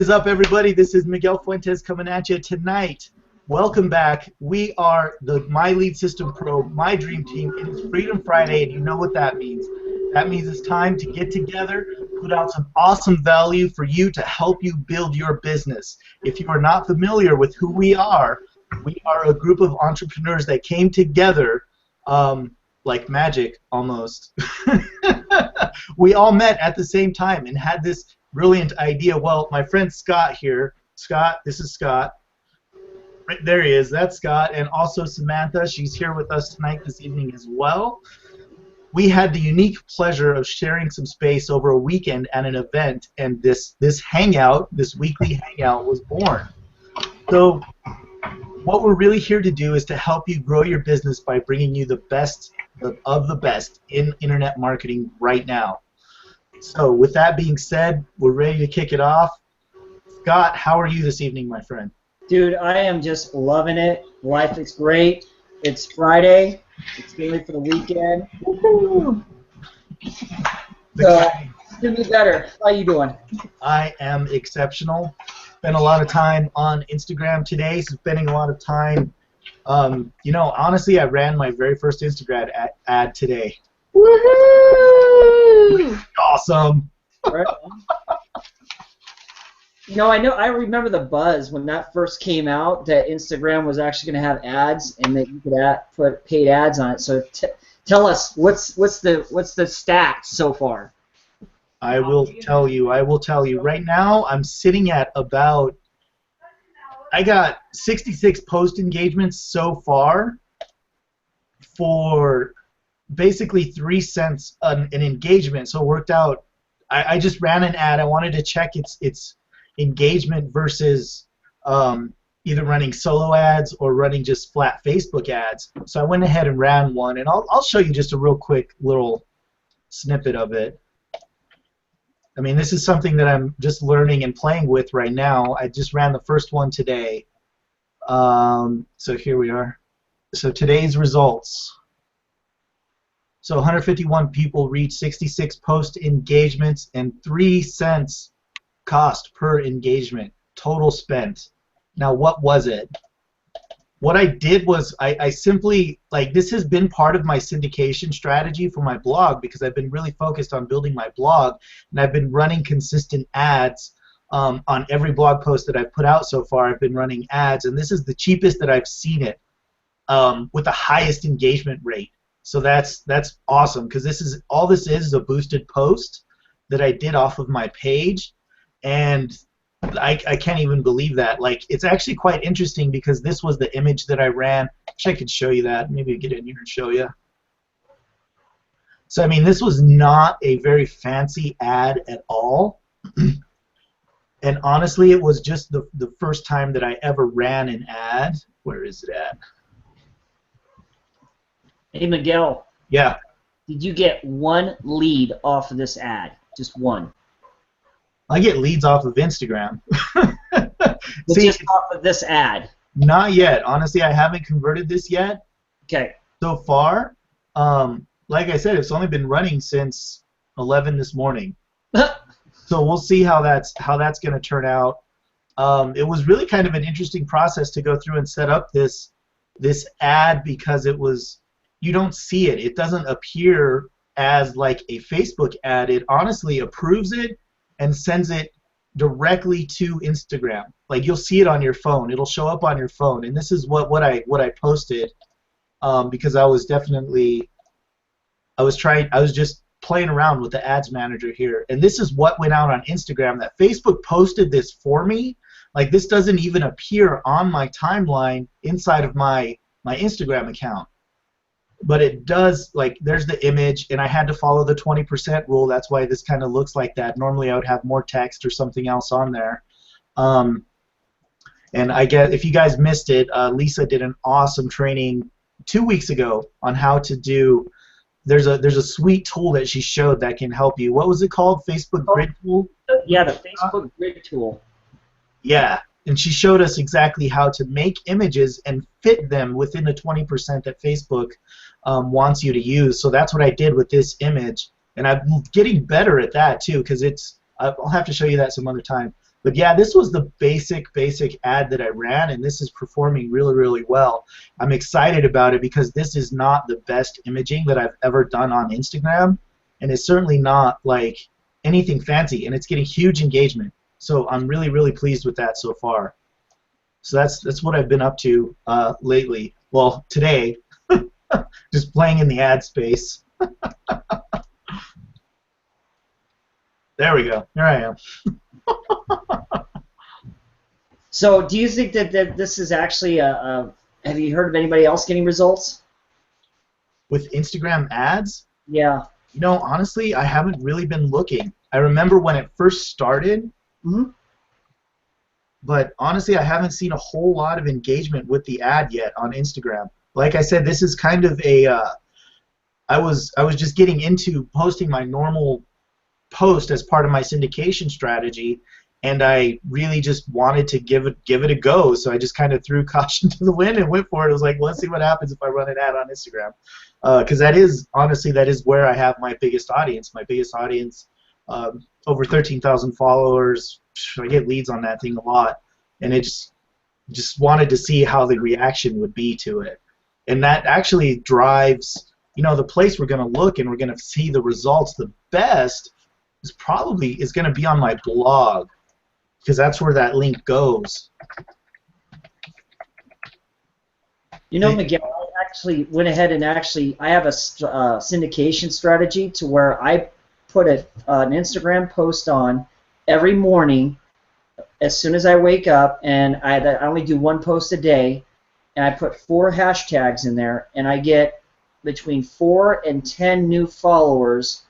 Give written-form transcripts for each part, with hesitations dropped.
What is up, everybody? This is Miguel Fuentes coming at you tonight. Welcome back. We are the My Lead System Pro, my dream team. It is Freedom Friday, and you know what that means. That means it's time to get together, put out some awesome value for you to help you build your business. If you are not familiar with who we are a group of entrepreneurs that came together like magic, almost. We all met at the same time and had this brilliant idea. Well, my friend Scott here. Scott, this is Scott. Right there he is. That's Scott. And also Samantha. She's here with us tonight, this evening as well. We had the unique pleasure of sharing some space over a weekend at an event, and this hangout, this weekly hangout, was born. So what we're really here to do is to help you grow your business by bringing you the best of the best in internet marketing right now. So with that being said, we're ready to kick it off. Scott, how are you this evening, my friend? Dude, I am just loving it. Life is great. It's Friday. It's getting ready for the weekend. Woo-hoo. So, do me better. How you doing? I am exceptional. Spent a lot of time on Instagram today, spending a lot of time, you know, honestly, I ran my very first Instagram ad today. Woohoo! Awesome. Right on. You know, I remember the buzz when that first came out that Instagram was actually going to have ads and that you could put paid ads on it. So tell us what's the stats so far? I will tell you. Right now, I'm sitting at about, I got 66 post engagements so far for basically 3 cents an engagement. So it worked out. I just ran an ad. I wanted to check its engagement versus either running solo ads or running just flat Facebook ads. So I went ahead and ran one, and I'll show you just a real quick little snippet of it. I mean, this is something that I'm just learning and playing with right now. I just ran the first one today. So here we are. So today's results. So 151 people reached 66 post engagements and 3 cents cost per engagement, total spent. Now, what was it? What I did was I simply, like, this has been part of my syndication strategy for my blog because I've been really focused on building my blog, and I've been running consistent ads on every blog post that I've put out so far. I've been running ads, and this is the cheapest that I've seen it with the highest engagement rate. So that's awesome because this is a boosted post that I did off of my page, and I can't even believe that. Like, it's actually quite interesting because this was the image that I ran. I wish I could show you that. Maybe get in here and show you. So I mean, this was not a very fancy ad at all. And honestly, it was just the first time that I ever ran an ad. Where is it at? Hey, Miguel. Yeah. Did you get one lead off of this ad? Just one? I get leads off of Instagram. See, just off of this ad? Not yet. Honestly, I haven't converted this yet. Okay. So far, like I said, it's only been running since 11 this morning. So we'll see how that's going to turn out. It was really kind of an interesting process to go through and set up this ad because it was, you don't see it. It doesn't appear as like a Facebook ad. It honestly approves it and sends it directly to Instagram. Like, you'll see it on your phone. It'll show up on your phone. And this is what I posted because I was just playing around with the ads manager here. And this is what went out on Instagram. That Facebook posted this for me. Like, this doesn't even appear on my timeline inside of my Instagram account. But it does, like, there's the image, and I had to follow the 20% rule. That's why this kind of looks like that. Normally I would have more text or something else on there. And I guess if you guys missed it, Lisa did an awesome training 2 weeks ago on how to do, there's a sweet tool that she showed that can help you. What was it called? Facebook Grid Tool? Yeah, the Facebook Grid Tool. Yeah. And she showed us exactly how to make images and fit them within the 20% that Facebook wants you to use. So that's what I did with this image, and I'm getting better at that too because I'll have to show you that some other time. But yeah, this was the basic ad that I ran, and this is performing really, really well. I'm excited about it because this is not the best imaging that I've ever done on Instagram, and it's certainly not like anything fancy, and it's getting huge engagement. So I'm really, really pleased with that so far. So that's what I've been up to lately. Well, today, just playing in the ad space. There we go. Here I am. So, do you think that this is actually have you heard of anybody else getting results? With Instagram ads? Yeah. You know, honestly, I haven't really been looking. I remember when it first started, but honestly, I haven't seen a whole lot of engagement with the ad yet on Instagram. Like I said, this is kind of a I was just getting into posting my normal post as part of my syndication strategy, and I really just wanted to give it a go. So I just kind of threw caution to the wind and went for it. I was like, let's see what happens if I run an ad on Instagram, because that is where I have my biggest audience. My biggest audience, over 13,000 followers. I get leads on that thing a lot, and it just wanted to see how the reaction would be to it, and that actually drives, you know, the place we're going to look and we're going to see the results the best is going to be on my blog, because that's where that link goes. You know, Miguel, I actually went ahead and I have a syndication strategy to where I put an Instagram post on every morning as soon as I wake up, and I only do one post a day, and I put 4 hashtags in there, and I get between 4 and 10 new followers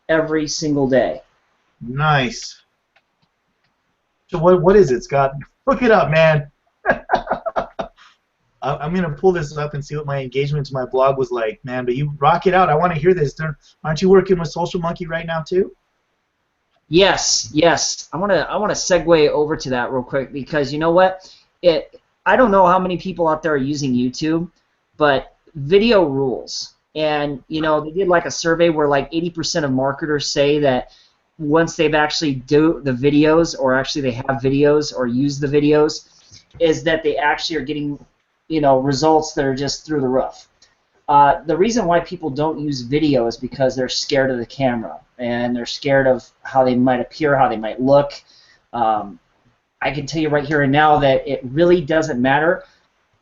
every single day. Nice. So what is it, Scott? Look it up, man. I'm gonna pull this up and see what my engagement to my blog was like, man. But you rock it out. I want to hear this. Aren't you working with Social Monkee right now too? Yes. I want to segue over to that real quick, because you know what? I don't know how many people out there are using YouTube, but video rules. And you know, they did like a survey where like 80% of marketers say that once they've actually do the videos, or actually they have videos or use the videos, is that they actually are getting, you know, results that are just through the roof. The reason why people don't use video is because they're scared of the camera, and they're scared of how they might appear, how they might look. I can tell you right here and now that it really doesn't matter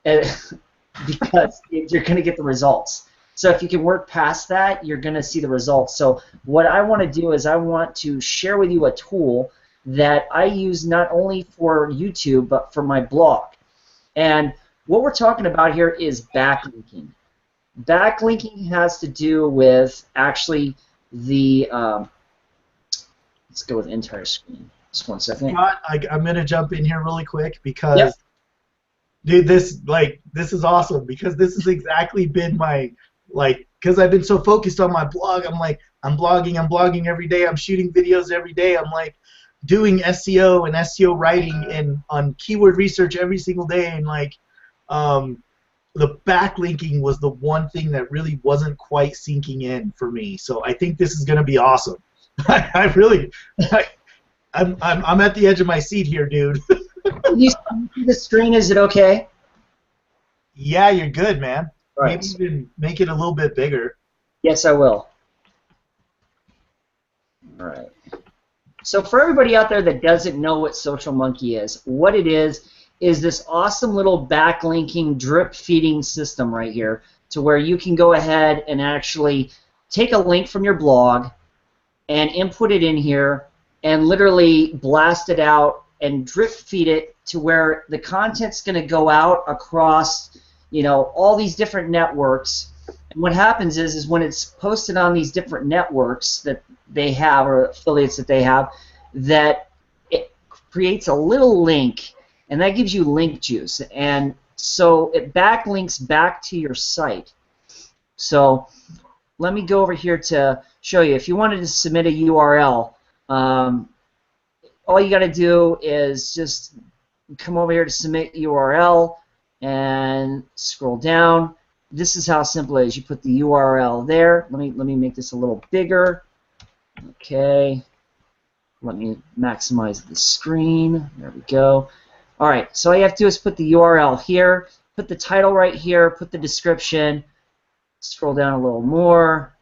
because you're going to get the results. So if you can work past that, you're going to see the results. So what I want to do is I want to share with you a tool that I use not only for YouTube but for my blog. And what we're talking about here is backlinking. Backlinking has to do with actually the let's go with entire screen. Just one second. Scott, I'm gonna jump in here really quick because, dude, this is awesome, because this has exactly been my, because I've been so focused on my blog. I'm blogging every day. I'm shooting videos every day. I'm like doing SEO and SEO writing and on keyword research every single day, and the backlinking was the one thing that really wasn't quite sinking in for me. So I think this is gonna be awesome. I'm at the edge of my seat here, dude. You see the screen? Is it okay? Yeah, you're good, man. Right. Maybe even make it a little bit bigger. Yes, I will. All right. So for everybody out there that doesn't know what Social Monkee is, what it is this awesome little backlinking drip feeding system right here, to where you can go ahead and actually take a link from your blog and input it in here and literally blast it out and drip feed it to where the content's going to go out across, you know, all these different networks. And what happens is when it's posted on these different networks that they have, or affiliates that they have, that it creates a little link, and that gives you link juice. And so it backlinks back to your site. So let me go over here to show you. If you wanted to submit a URL, all you got to do is just come over here to submit URL and scroll down. This is how simple it is. You put the URL there. Let me make this a little bigger. Okay. Let me maximize the screen. There we go. All right, so all you have to do is put the URL here, put the title right here, put the description, scroll down a little more,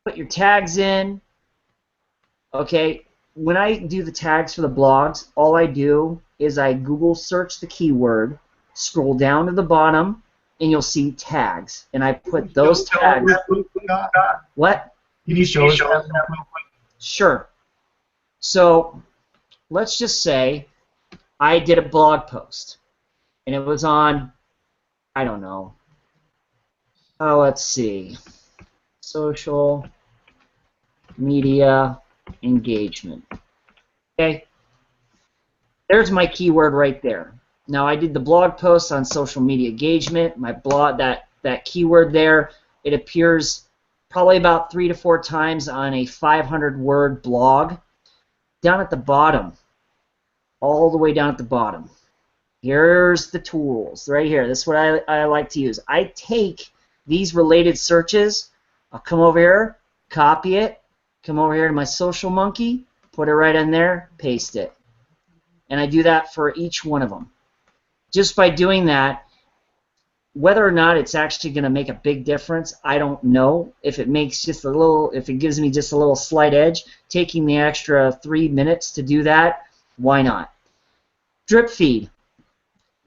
put your tags in. Okay, when I do the tags for the blogs, all I do is I Google search the keyword, scroll down to the bottom, and you'll see tags. And I put those tags. What? Can you show us that real quick? Sure. So let's just say I did a blog post, and it was on, I don't know, let's see, social media engagement. Okay, there's my keyword right there. Now I did the blog post on social media engagement. My blog, that keyword there, it appears probably about 3 to 4 times on a 500-word blog. Down at the bottom, all the way down at the bottom, here's the tools right here. This is what I like to use. I take these related searches, I'll come over here, copy it, come over here to my Social Monkee, put it right in there, paste it. And I do that for each one of them. Just by doing that, whether or not it's actually going to make a big difference, I don't know. If it makes just a little, if it gives me just a little slight edge, taking the extra 3 minutes to do that, why not? Drip feed.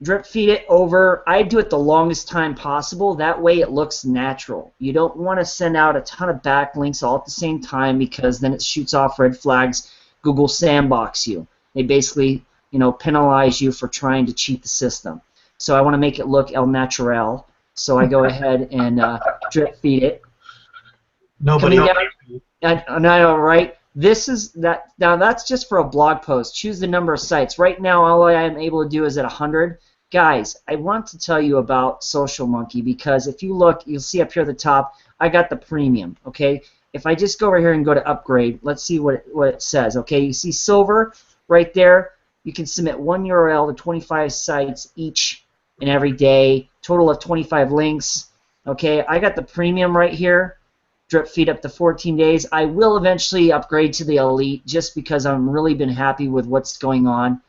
Drip feed it over. I do it the longest time possible. That way it looks natural. You don't want to send out a ton of backlinks all at the same time, because then it shoots off red flags. Google sandbox you. They basically, penalize you for trying to cheat the system. So I want to make it look el natural. So I go ahead and drip feed it. Nobody. I know, right? This is that. Now that's just for a blog post. Choose the number of sites. Right now, all I am able to do is at 100. Guys, I want to tell you about Social Monkee, because if you look, you'll see up here at the top, I got the premium. Okay. If I just go over here and go to upgrade, let's see what it says. Okay. You see silver right there. You can submit one URL to 25 sites each and every day, total of 25 links. Okay, I got the premium right here, drip feed up to 14 days. I will eventually upgrade to the elite just because I've really been happy with what's going on.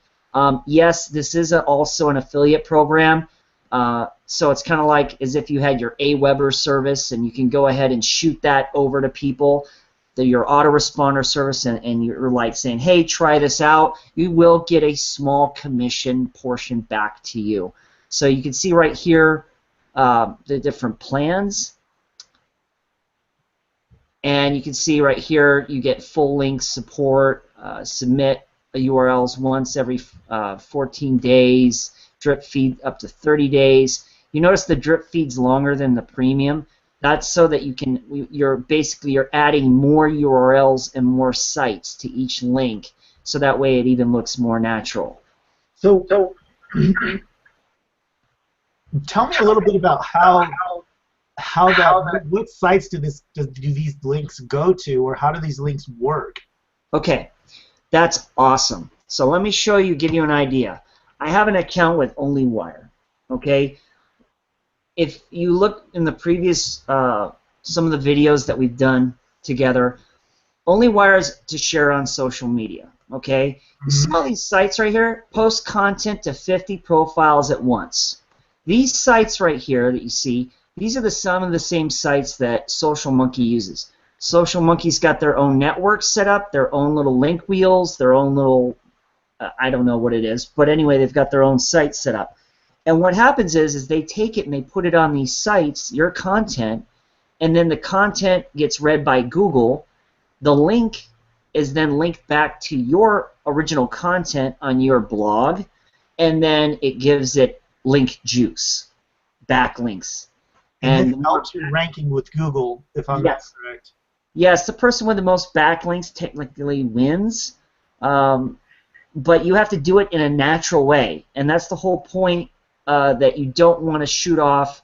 Yes, this is also an affiliate program, so it's kind of like as if you had your Aweber service and you can go ahead and shoot that over to people, your autoresponder service, and you're like saying, hey, try this out. You will get a small commission portion back to you. So you can see right here the different plans, and you can see right here you get full link support, submit URLs once every 14 days, drip feed up to 30 days. You notice the drip feed's longer than the premium. That's so that you're adding more URLs and more sites to each link, so that way it even looks more natural. So tell me a little bit about what sites do these links go to, or how do these links work? Okay, that's awesome. So let me show you, give you an idea. I have an account with Onlywire. Okay, if you look in the previous some of the videos that we've done together, Onlywire is to share on social media. Okay, you see all these sites right here? Post content to 50 profiles at once. These sites right here that you see, these are some of the same sites that Social Monkee uses. Social Monkee's got their own network set up, their own little link wheels, their own little, I don't know what it is, but anyway, they've got their own site set up. And what happens is they take it and they put it on these sites, your content, and then the content gets read by Google. The link is then linked back to your original content on your blog, and then it gives it link juice, backlinks. And it helps you ranking with Google, if I'm not correct. Yes, the person with the most backlinks technically wins, but you have to do it in a natural way, and that's the whole point, that you don't want to shoot off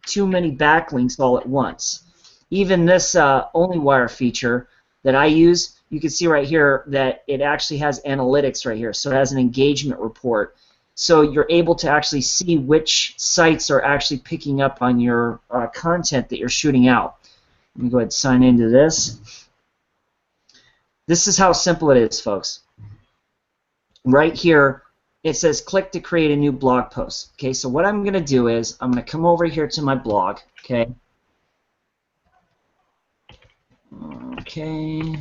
too many backlinks all at once. Even this Onlywire feature that I use, you can see right here that it actually has analytics right here, so it has an engagement report. So you're able to actually see which sites are actually picking up on your content that you're shooting out. Let me go ahead and sign into this. This is how simple it is, folks. Right here, it says click to create a new blog post. Okay, so what I'm going to do is I'm going to come over here to my blog. Okay. Okay.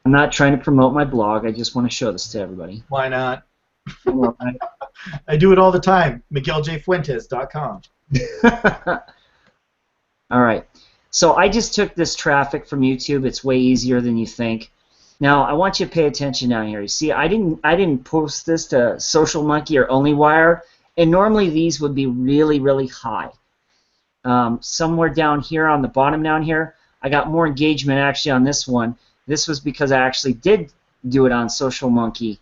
I'm not trying to promote my blog. I just want to show this to everybody. Why not? I do it all the time. MiguelJFuentes.com. All right. So I just took this traffic from YouTube. It's way easier than you think. Now I want you to pay attention down here. You see, I didn't post this to Social Monkee or Onlywire, and normally these would be really, really high. Somewhere down here on the bottom down here, I got more engagement actually on this one. This was because I actually did do it on Social Monkee.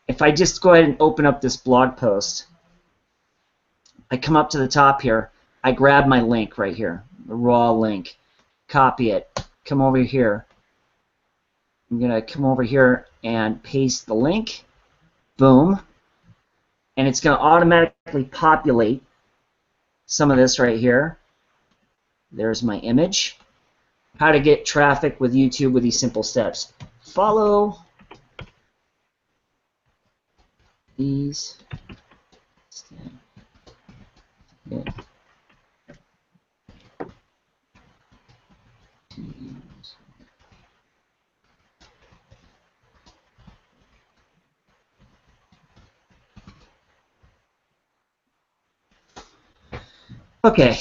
If I just go ahead and open up this blog post, I come up to the top here, I grab my link right here, the raw link, copy it, come over here. I'm going to come over here and paste the link, boom, and it's going to automatically populate some of this right here. There's my image. How to get traffic with YouTube with these simple steps. Follow these steps. Yeah. Okay,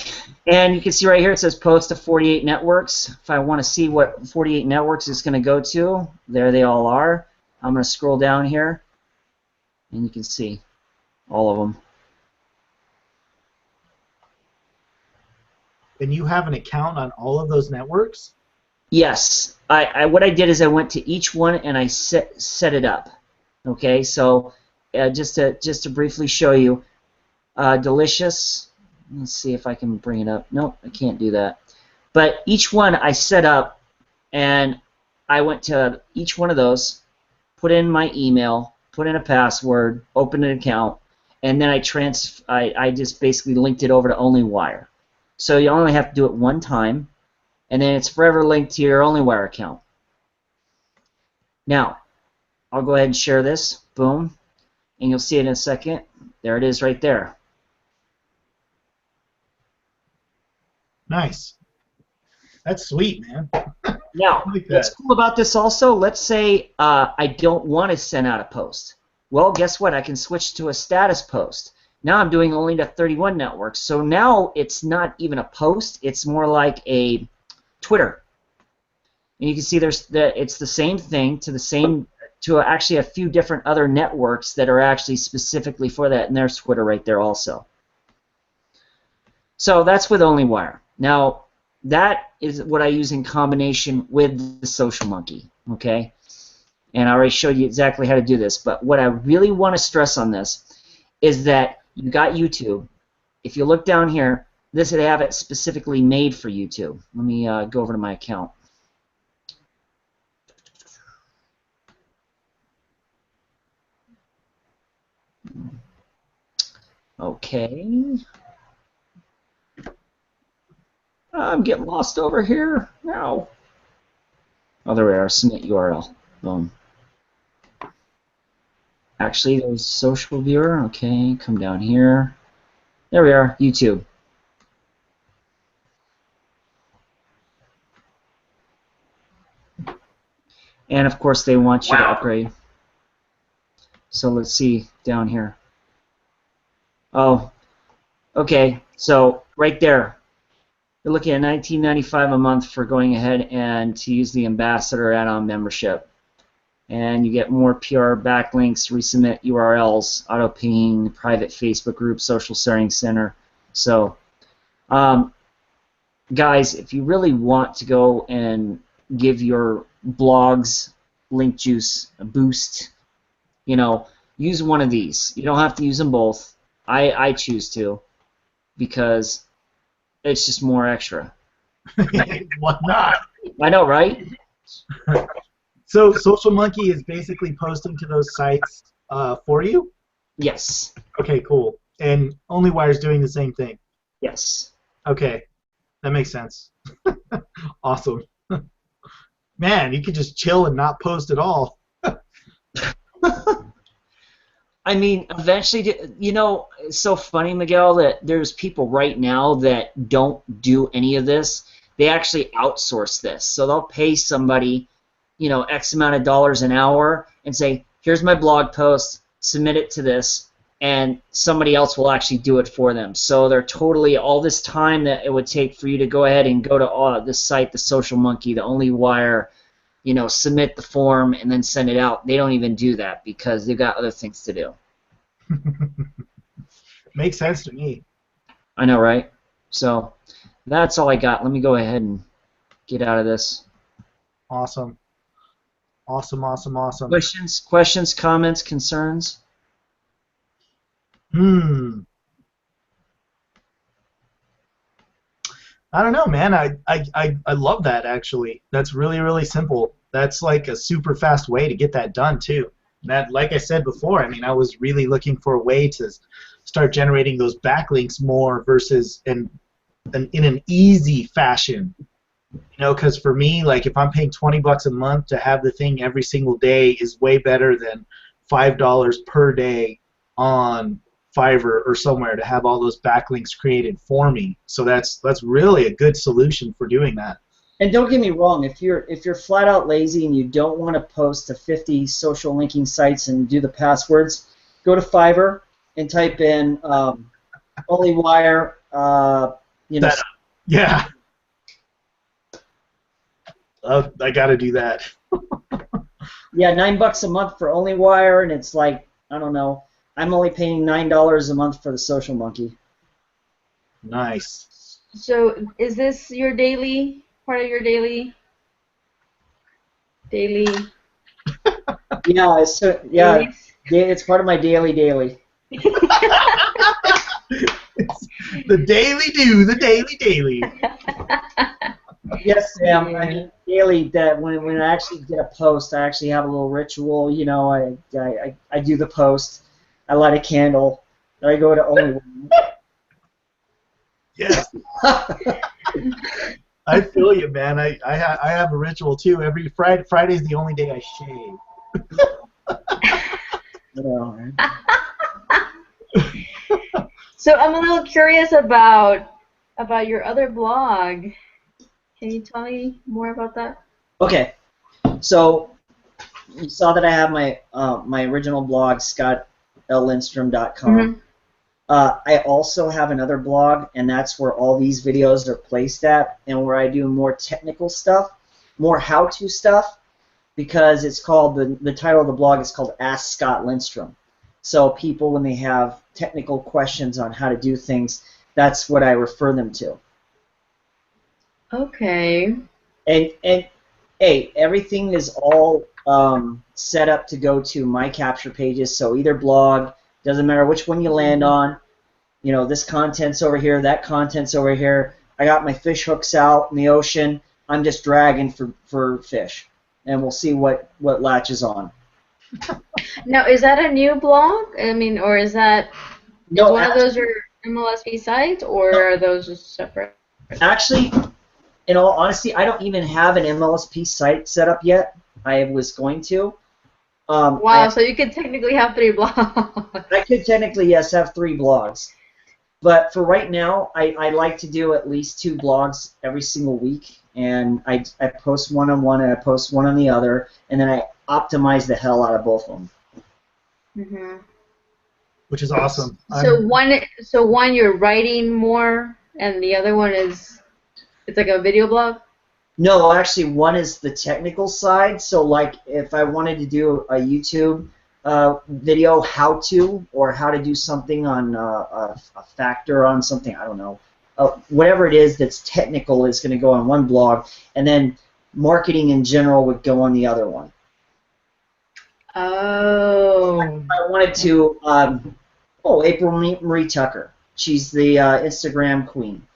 and you can see right here it says post to 48 networks. If I want to see what 48 networks is going to go to, there they all are. I'm going to scroll down here, and you can see all of them. And you have an account on all of those networks? Yes. What I did is I went to each one and I set it up. Okay, so just to briefly show you, Delicious. Let's see if I can bring it up. Nope, I can't do that. But each one I set up, and I went to each one of those, put in my email, put in a password, opened an account, and then I just basically linked it over to Onlywire. So you only have to do it one time, and then it's forever linked to your Onlywire account. Now, I'll go ahead and share this. Boom. And you'll see it in a second. There it is right there. Nice. That's sweet, man. Now, like what's that. cool about this also, let's say I don't want to send out a post. Well, guess what? I can switch to a status post. Now I'm doing only to 31 networks. So now it's not even a post. It's more like a Twitter. And you can see it's the same thing to actually a few different other networks that are actually specifically for that. And there's Twitter right there also. So that's with Onlywire. Now, that is what I use in combination with the Social Monkee, okay? And I already showed you exactly how to do this. But what I really want to stress on this is that you got YouTube. If you look down here, they have it specifically made for YouTube. Let me go over to my account. Okay. I'm getting lost over here now. Oh, there we are. Submit URL. Boom. Actually, there's social viewer. Okay, come down here. There we are. YouTube. And of course, they want you to upgrade. So let's see down here. Oh, okay. So right there. You're looking at $19.95 a month for going ahead and to use the Ambassador add-on membership. And you get more PR backlinks, resubmit URLs, auto ping, private Facebook group, social sharing center. So, guys, if you really want to go and give your blogs link juice a boost, you know, use one of these. You don't have to use them both. I choose to because it's just more extra. Why not? I know, right? So Social Monkee is basically posting to those sites for you? Yes. Okay, cool. And Onlywire is doing the same thing? Yes. Okay, that makes sense. Awesome. Man, you could just chill and not post at all. I mean, eventually, you know, it's so funny, Miguel, that there's people right now that don't do any of this. They actually outsource this. So they'll pay somebody, you know, X amount of dollars an hour and say, here's my blog post, submit it to this, and somebody else will actually do it for them. So they're totally, all this time that it would take for you to go ahead and go to this site, the Social Monkey, the Onlywire, you know, submit the form and then send it out. They don't even do that because they've got other things to do. Makes sense to me. I know, right? So that's all I got. Let me go ahead and get out of this. Awesome. Awesome, awesome, awesome. Questions, comments, concerns? I don't know, man. I love that, actually. That's really, really simple. That's like a super fast way to get that done, too. That, like I said before, I mean, I was really looking for a way to start generating those backlinks more versus in an easy fashion. You know, because for me, like if I'm paying $20 a month to have the thing every single day is way better than $5 per day on Fiverr or somewhere to have all those backlinks created for me. So that's really a good solution for doing that. And don't get me wrong, if you're flat out lazy and you don't want to post to 50 social linking sites and do the passwords, go to Fiverr and type in Onlywire. You know. Yeah. I got to do that. Yeah, $9 a month for Onlywire, and it's like, I don't know, I'm only paying $9 a month for the Social Monkey. Nice. So is this your daily, part of your daily? Yeah, it's part of my daily. The daily. Yes, Sam. I mean, daily. That when I actually get a post, I actually have a little ritual. You know, I do the post. I light a candle. Then I go to Onlywire. Yes. I feel you, man. I have a ritual too. Every Friday's the only day I shave. So I'm a little curious about your other blog. Can you tell me more about that? Okay, so you saw that I have my my original blog, ScottLindstrom.com. Mm-hmm. I also have another blog, and that's where all these videos are placed at, and where I do more technical stuff, more how-to stuff, because it's called, the title of the blog is called Ask Scott Lindstrom. So people, when they have technical questions on how to do things, that's what I refer them to. Okay. And hey, everything is all set up to go to my capture pages, so either blog, doesn't matter which one you land on, you know, this content's over here, that content's over here. I got my fish hooks out in the ocean. I'm just dragging for fish, and we'll see what latches on. Now, is that a new blog? I mean, or is that one of those your MLSP sites, or are those just separate? Actually, in all honesty, I don't even have an MLSP site set up yet. I was going to. Wow, so you could technically have 3 blogs. I could technically, yes, have 3 blogs. But for right now, I like to do at least 2 blogs every single week. And I post one on one and I post one on the other. And then I optimize the hell out of both of them. Mm-hmm. Which is awesome. So one you're writing more, and the other one is, it's like a video blog? No, actually, one is the technical side. So, like, if I wanted to do a YouTube video how-to, or how to do something on a factor on something, I don't know, whatever it is that's technical is going to go on one blog, and then marketing in general would go on the other one. Oh. I wanted to, April Marie Tucker. She's the Instagram queen.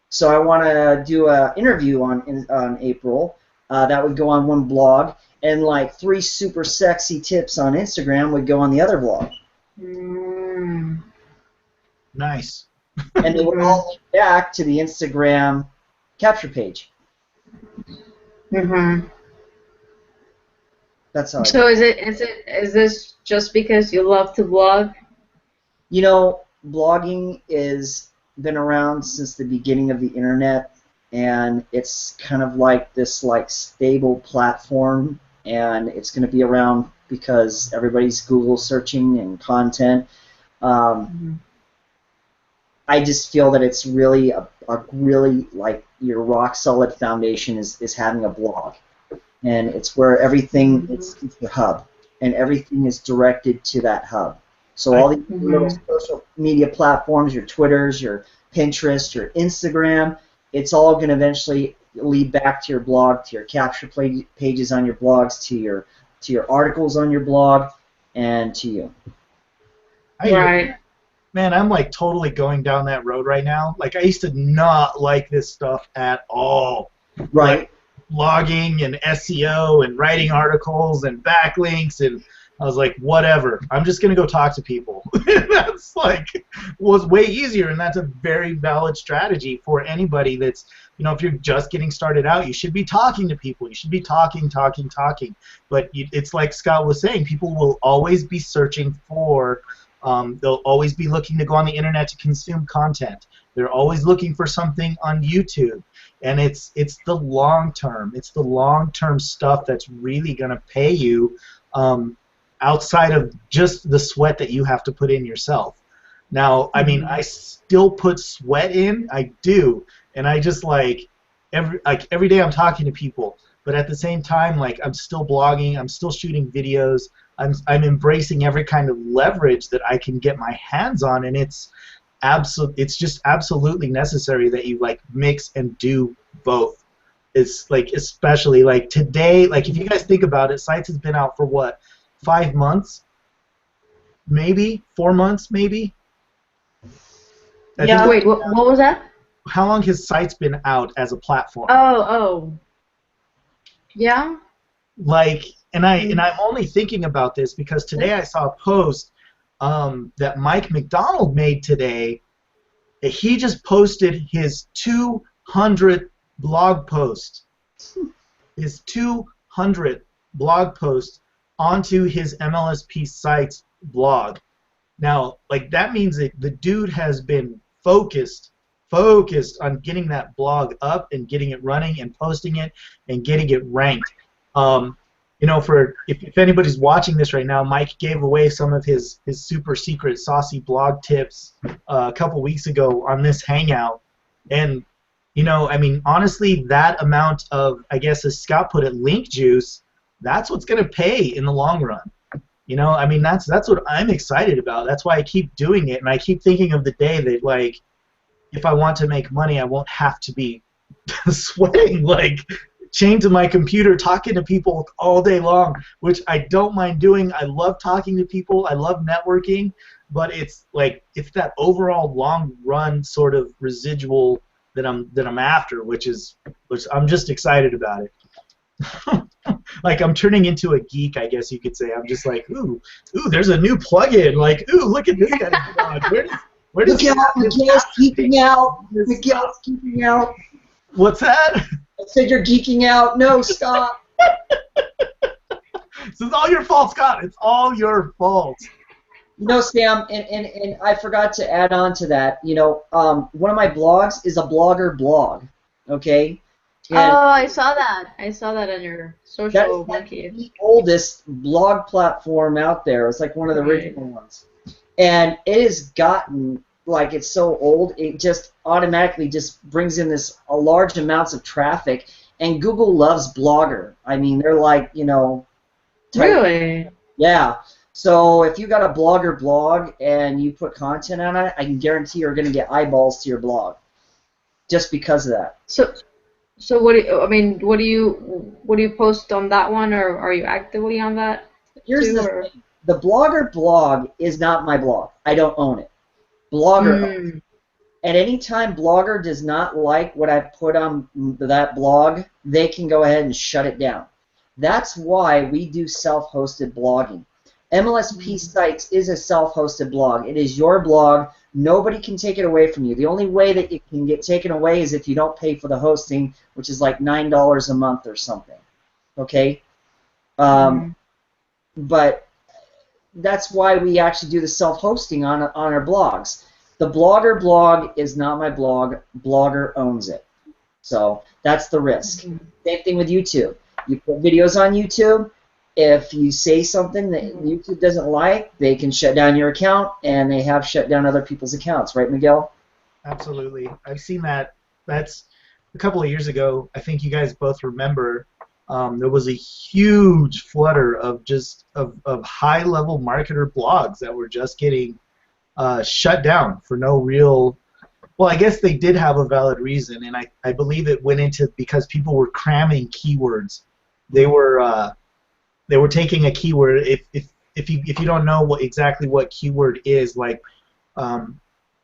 So I want to do an interview on April. That would go on one blog, and like 3 super sexy tips on Instagram would go on the other blog. Mm. Nice. And they would all link back to the Instagram capture page. Mm-hmm. That's how. So is this just because you love to blog? You know, blogging is been around since the beginning of the internet, and it's kind of like this like stable platform, and it's going to be around because everybody's Google searching and content. I just feel that it's really a really like your rock solid foundation is having a blog, and it's where everything it's your hub, and everything is directed to that hub. So all these little social media platforms, your Twitters, your Pinterest, your Instagram, it's all going to eventually lead back to your blog, to your capture pages on your blogs, to your articles on your blog, and to you. Right. Man, I'm like totally going down that road right now. Like I used to not like this stuff at all. Right. Like blogging and SEO and writing articles and backlinks, and I was like, whatever. I'm just gonna go talk to people. That's like was way easier, and that's a very valid strategy for anybody that's, you know, if you're just getting started out, you should be talking to people. You should be talking. But it's like Scott was saying, people will always be searching for. They'll always be looking to go on the internet to consume content. They're always looking for something on YouTube, and it's the long term. It's the long term stuff that's really gonna pay you, outside of just the sweat that you have to put in yourself. Now, I mean, I still put sweat in. I do, and I just like every day I'm talking to people, but at the same time, like I'm still blogging. I'm still shooting videos. I'm embracing every kind of leverage that I can get my hands on, and it's just absolutely necessary that you like mix and do both. It's like, especially like today, like if you guys think about it, Sites has been out for what, 5 months, maybe 4 months, maybe. Yeah. Wait, what was that? How long has Sites been out as a platform? Oh. Yeah. Like. And I'm only thinking about this because today I saw a post that Mike McDonald made today. He just posted his 200th blog post. His 200th blog post onto his MLSP Sites blog. Now, like that means that the dude has been focused on getting that blog up and getting it running and posting it and getting it ranked. You know, for if anybody's watching this right now, Mike gave away some of his super secret saucy blog tips a couple weeks ago on this hangout, and you know, I mean, honestly, that amount of, I guess, as Scott put it, link juice, that's what's gonna pay in the long run. You know, I mean, that's what I'm excited about. That's why I keep doing it, and I keep thinking of the day that, like, if I want to make money, I won't have to be sweating like chained to my computer talking to people all day long, which I don't mind doing. I love talking to people. I love networking, but it's like it's that overall long run sort of residual that I'm after, which I'm just excited about it. Like I'm turning into a geek, I guess you could say. I'm just like, ooh, there's a new plugin. Like, ooh, look at this guy's blog. Where does Miguel's geeking out. Miguel's geeking out. What's that? I said you're geeking out. No, stop. So it's all your fault, Scott. It's all your fault. No, Sam, and I forgot to add on to that. You know, one of my blogs is a blogger blog. Okay. And I saw that. I saw that on your Social Monkee. That's the oldest blog platform out there. It's like one of the original ones, and it has gotten like it's so old. It just automatically just brings in a large amounts of traffic, and Google loves Blogger. I mean, they're like, you know. Really? Yeah. So if you got a Blogger blog and you put content on it, I can guarantee you're going to get eyeballs to your blog, just because of that. So what do you post on that one, or are you actively on that? Here's the thing. The Blogger blog is not my blog. I don't own it. Blogger owns it. At any time Blogger does not like what I put on that blog, they can go ahead and shut it down. That's why we do self-hosted blogging. MLSP Sites is a self-hosted blog. It is your blog Nobody can take it away from you. The only way that it can get taken away is if you don't pay for the hosting, which is like $9 a month or something. Okay? But that's why we actually do the self-hosting on our blogs. The Blogger blog is not my blog. Blogger owns it. So that's the risk. Same thing with YouTube. You put videos on YouTube. If you say something that YouTube doesn't like, they can shut down your account, and they have shut down other people's accounts. Right, Miguel? Absolutely. I've seen that. That's a couple of years ago. I think you guys both remember there was a huge flutter of just of high-level marketer blogs that were just getting shut down for no real. Well, I guess they did have a valid reason, and I believe it went into because people were cramming keywords. They were taking a keyword. If you don't know exactly what keyword is, like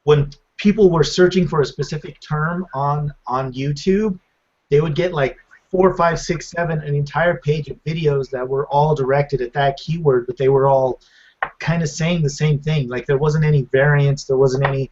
when people were searching for a specific term on YouTube, they would get like 4, 5, 6, 7, an entire page of videos that were all directed at that keyword, but they were all kind of saying the same thing. Like there wasn't any variance, there wasn't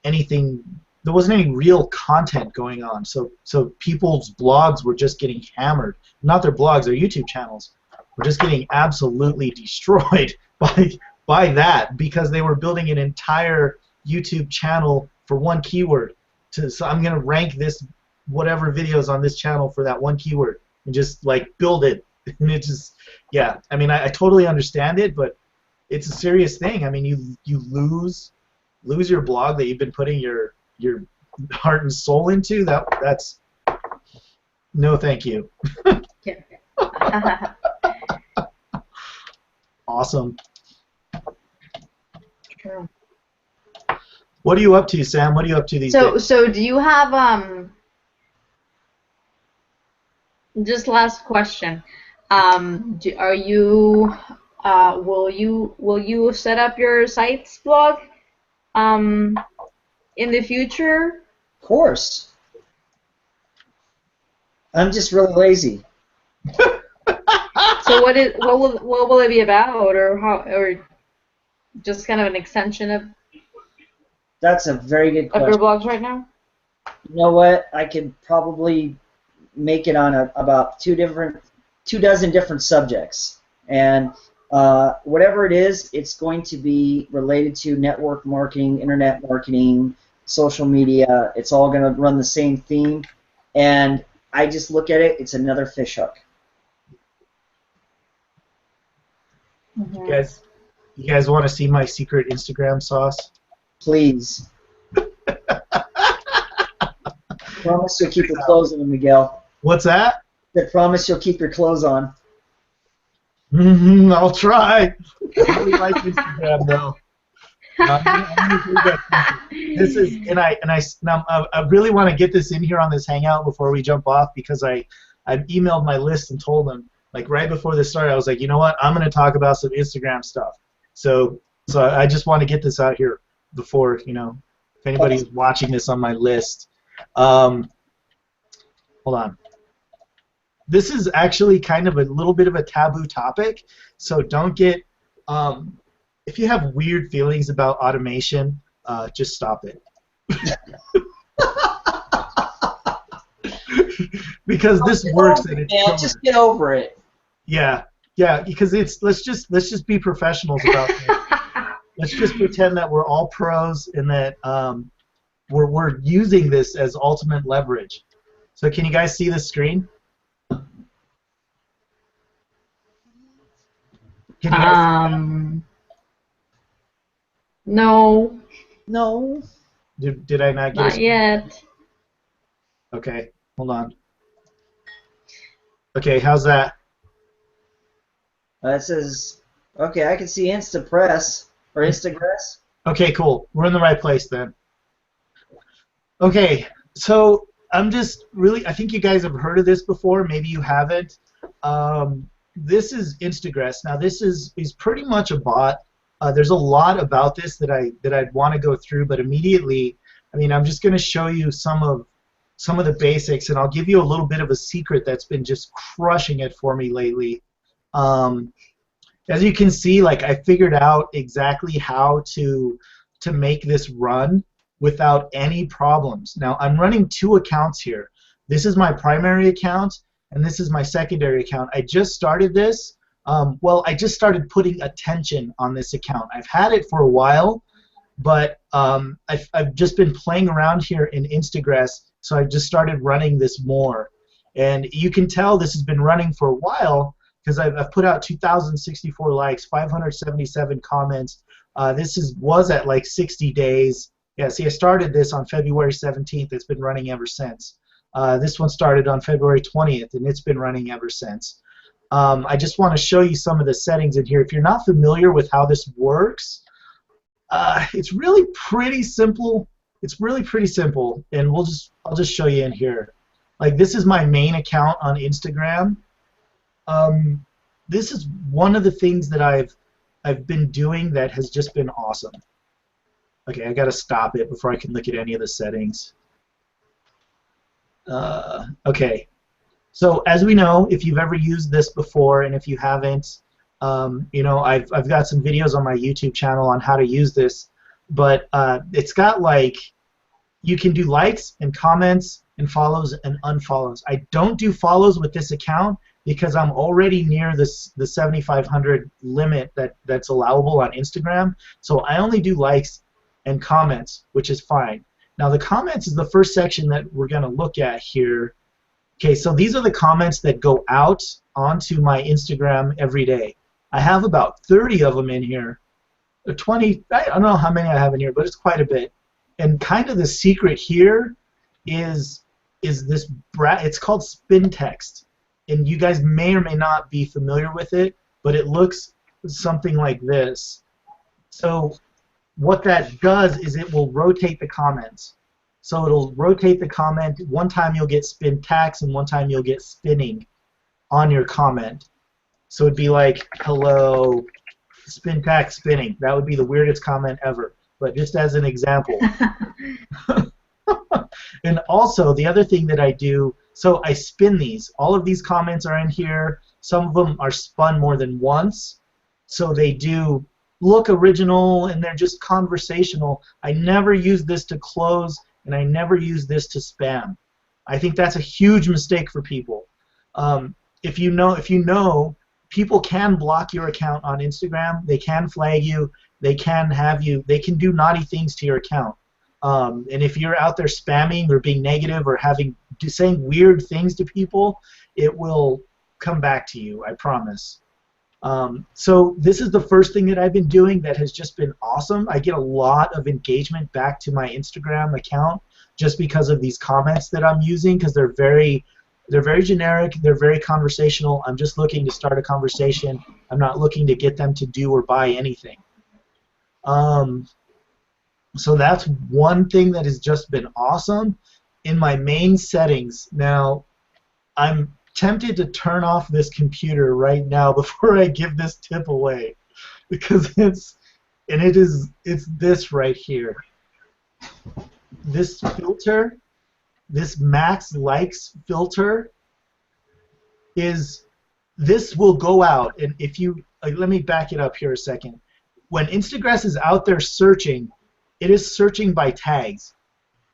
anything, there wasn't any real content going on. So people's blogs were just getting hammered. Not their blogs, their YouTube channels were just getting absolutely destroyed by that because they were building an entire YouTube channel for one keyword. So I'm gonna rank this whatever videos on this channel for that one keyword and just like build it. And it just, yeah. I mean, I totally understand it, but it's a serious thing. I mean, you lose your blog that you've been putting your heart and soul into. That's no, thank you. Awesome. True. What are you up to, Sam? What are you up to these days? So do you have just last question? Are you will you set up your site's blog in the future? Of course. I'm just really lazy. So what will it be about, or just kind of an extension of? That's a very good question. Of your blogs right now? You know what? I could probably make it on about two dozen different subjects, and whatever it is, it's going to be related to network marketing, internet marketing, social media. It's all going to run the same theme, and I just look at it. It's another fish hook. You guys want to see my secret Instagram sauce? Please. Promise you'll keep your clothes on, Miguel. What's that? I promise you'll keep your clothes on. I'll try. I really like Instagram though. This is, I really want to get this in here on this hangout before we jump off because I emailed my list and told them, like right before this started, I was like, you know what, I'm going to talk about some Instagram stuff. So I just want to get this out here before, if anybody's watching this on my list. Hold on. This is actually kind of a little bit of a taboo topic, so don't get, if you have weird feelings about automation, just stop it. Because this works and it's just get over it. Yeah, because let's just be professionals about this. Let's just pretend that we're all pros and that we're using this as ultimate leverage. So can you guys see the screen? Can you guys No. No. Did I not get Not yet. Okay, hold on. Okay, how's that? That says, okay, I can see Instapress or Instagress. Okay, cool. We're in the right place then. Okay, so I'm just really, I think you guys have heard of this before. Maybe you haven't. This is Instagress. Now this is pretty much a bot. There's a lot about this that I'd want to go through, but immediately, I mean, I'm just going to show you some of the basics, and I'll give you a little bit of a secret that's been just crushing it for me lately. As you can see, like I figured out exactly how to to make this run without any problems. Now, I'm running 2 accounts here. This is my primary account, and this is my secondary account. I just started this. Well, I just started putting attention on this account. I've had it for a while, but I've just been playing around here in Instagress, so I've just started running this more. And you can tell this has been running for a while because I've put out 2,064 likes, 577 comments. This was at like 60 days. Yeah, see, I started this on February 17th. It's been running ever since. This one started on February 20th, and it's been running ever since. I just want to show you some of the settings in here. If you're not familiar with how this works, it's really pretty simple. It's really pretty simple, and I'll just show you in here. Like, this is my main account on Instagram. This is one of the things that I've been doing that has just been awesome. Okay, I gotta stop it before I can look at any of the settings. Okay, so as we know, if you've ever used this before, and if you haven't, you know, I've got some videos on my YouTube channel on how to use this, but it's got, like, you can do likes and comments and follows and unfollows. I don't do follows with this account because I'm already near the 7,500 limit that's allowable on Instagram, so I only do likes and comments, which is fine. Now, the comments is the first section that we're going to look at here. Okay, so these are the comments that go out onto my Instagram every day. I have about 30 of them in here. 20, I don't know how many I have in here, but it's quite a bit. And kind of the secret here is this, it's called Spintax. And you guys may or may not be familiar with it, but it looks something like this. So what that does is it will rotate the comments. So it'll rotate the comment. One time you'll get Spintax, and one time you'll get spinning on your comment. So it'd be like, hello, Spintax spinning. That would be the weirdest comment ever, but just as an example. And also, the other thing that I do, so I spin these. All of these comments are in here. Some of them are spun more than once, so they do look original, and they're just conversational. I never use this to close, and I never use this to spam. I think that's a huge mistake for people. If you know, people can block your account on Instagram. They can flag you. They can do naughty things to your account. And if you're out there spamming or being negative or saying weird things to people, it will come back to you, I promise. So this is the first thing that I've been doing that has just been awesome. I get a lot of engagement back to my Instagram account just because of these comments that I'm using, because they're very generic, they're very conversational. I'm just looking to start a conversation. I'm not looking to get them to do or buy anything. So that's one thing that has just been awesome. In my main settings, now I'm tempted to turn off this computer right now before I give this tip away, because it's this right here. This filter, this max likes filter, this will go out, and if you let me back it up here a second. When Instagress is out there searching, it is searching by tags,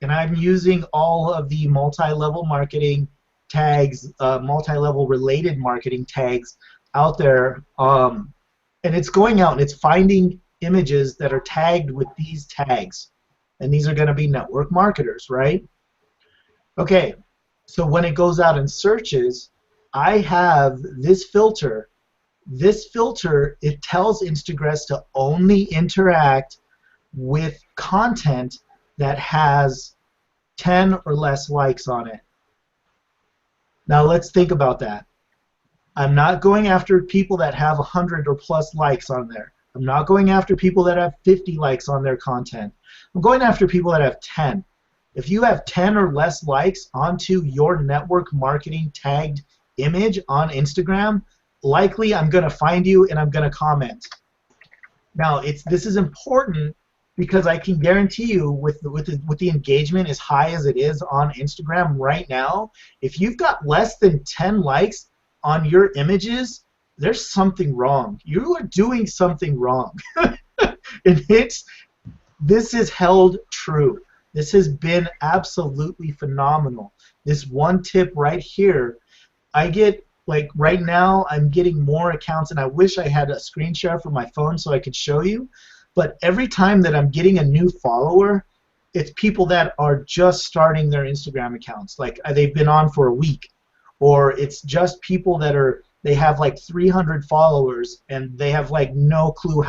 and I'm using all of the multi-level marketing tags, multi-level related marketing tags out there, and it's going out and it's finding images that are tagged with these tags, and these are going to be network marketers, right? Okay, so when it goes out and searches, I have this filter. This filter, it tells Instagress to only interact with content that has 10 or less likes on it. Now let's think about that. I'm not going after people that have 100 or plus likes on there. I'm not going after people that have 50 likes on their content. I'm going after people that have 10. If you have 10 or less likes onto your network marketing tagged image on Instagram, likely I'm going to find you and I'm going to comment. Now this is important because I can guarantee you with the engagement as high as it is on Instagram right now, if you've got less than 10 likes on your images, there's something wrong. You are doing something wrong. And this is held true. This has been absolutely phenomenal. This one tip right here, I get, like right now, I'm getting more accounts, and I wish I had a screen share for my phone so I could show you, but every time that I'm getting a new follower, it's people that are just starting their Instagram accounts. Like they've been on for a week, or it's just people that they have like 300 followers and they have like no clue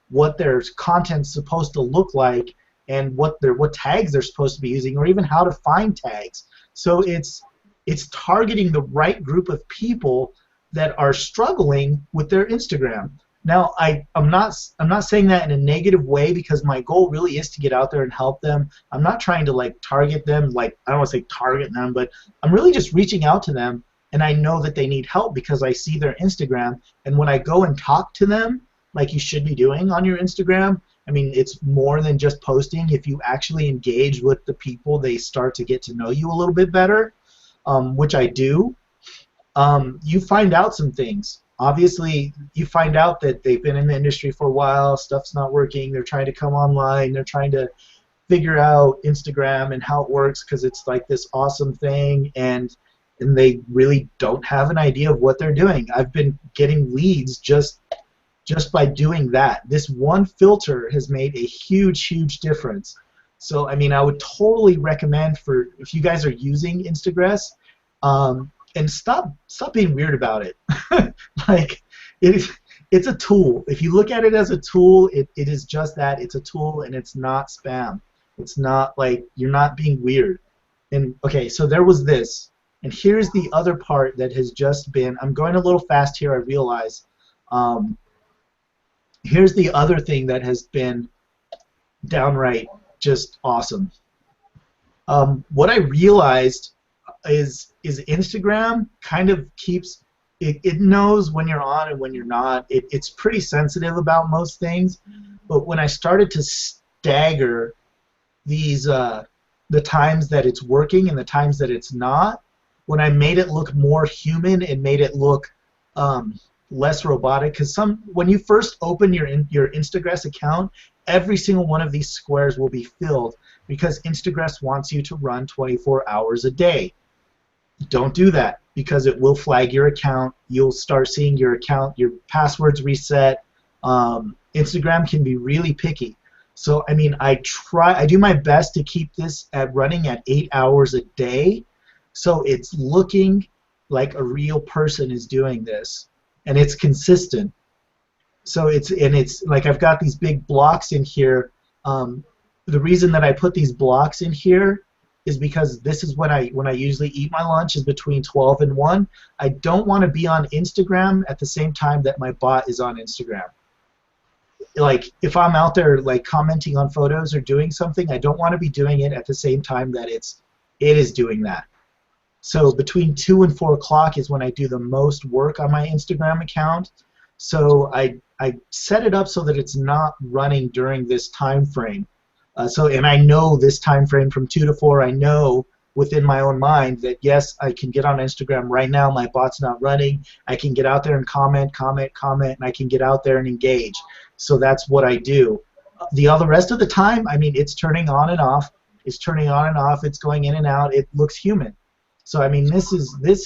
what their content's supposed to look like and what tags they're supposed to be using, or even how to find tags. So it's targeting the right group of people that are struggling with their Instagram. Now, I'm not saying that in a negative way, because my goal really is to get out there and help them. I'm not trying to like target them, like I don't want to say target them, but I'm really just reaching out to them, and I know that they need help because I see their Instagram, and when I go and talk to them, like you should be doing on your Instagram, I mean, it's more than just posting. If you actually engage with the people, they start to get to know you a little bit better, which I do. You find out some things. Obviously, you find out that they've been in the industry for a while, stuff's not working, they're trying to come online, they're trying to figure out Instagram and how it works because it's like this awesome thing, and they really don't have an idea of what they're doing. I've been getting leads just by doing that. This one filter has made a huge, huge difference. So, I mean, I would totally recommend if you guys are using Instagress, and stop being weird about it. Like, it's a tool. If you look at it as a tool, it is just that. It's a tool, and it's not spam. It's not like you're not being weird. And okay, so there was this, and here's the other part that has just been. I'm going a little fast here, I realize. Here's the other thing that has been downright just awesome. What I realized is Instagram kind of keeps it knows when you're on and when you're not. It's pretty sensitive about most things, but when I started to stagger these the times that it's working and the times that it's not, when I made it look more human and made it look less robotic, because when you first open your Instagress account, every single one of these squares will be filled because Instagress wants you to run 24 hours a day. Don't do that, because it will flag your account. You'll start seeing your passwords reset. Instagram can be really picky. So, I mean, I do my best to keep this running at 8 hours a day, so it's looking like a real person is doing this, and it's consistent. So it's like I've got these big blocks in here. The reason that I put these blocks in here is because this is when I usually eat my lunch, is between 12 and 1. I don't want to be on Instagram at the same time that my bot is on Instagram. Like, if I'm out there like commenting on photos or doing something, I don't want to be doing it at the same time that it is doing that. So between 2 and 4 o'clock is when I do the most work on my Instagram account. So I set it up so that it's not running during this time frame. And I know this time frame from 2 to 4. I know within my own mind that yes, I can get on Instagram right now. My bot's not running. I can get out there and comment, and I can get out there and engage. So that's what I do. The rest of the time, I mean, it's turning on and off. It's turning on and off. It's going in and out. It looks human. So I mean, this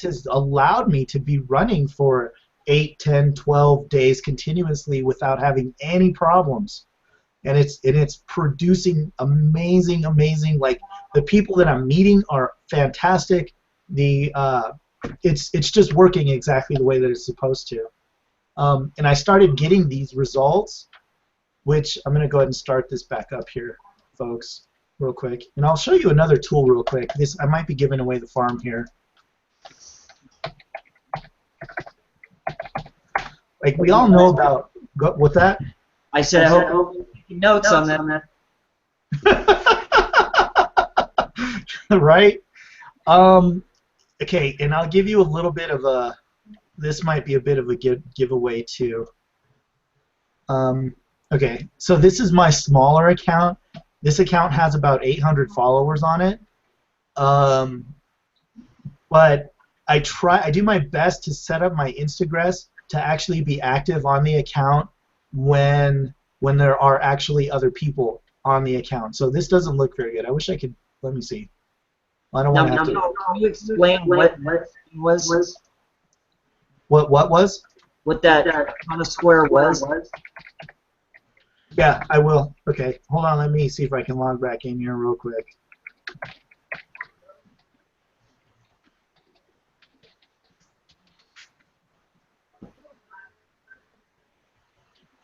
has allowed me to be running for 8, 10, 12 days continuously without having any problems. And it's producing amazing, like the people that I'm meeting are fantastic. It's just working exactly the way that it's supposed to. And I started getting these results, which I'm going to go ahead and start this back up here, folks, real quick. And I'll show you another tool real quick. I might be giving away the farm here. Like, we all know about what's that? I said I hope notes on that. Right? Okay, and I'll give you a little bit of this might be a bit of a giveaway too. Okay, so this is my smaller account. This account has about 800 followers on it. But I do my best to set up my Instagress to actually be active on the account when there are actually other people on the account. So this doesn't look very good. I wish I could. Let me see. I don't want to have to. Can you explain what was? What was? What that kind of square was? Yeah, I will. Okay, hold on. Let me see if I can log back in here real quick.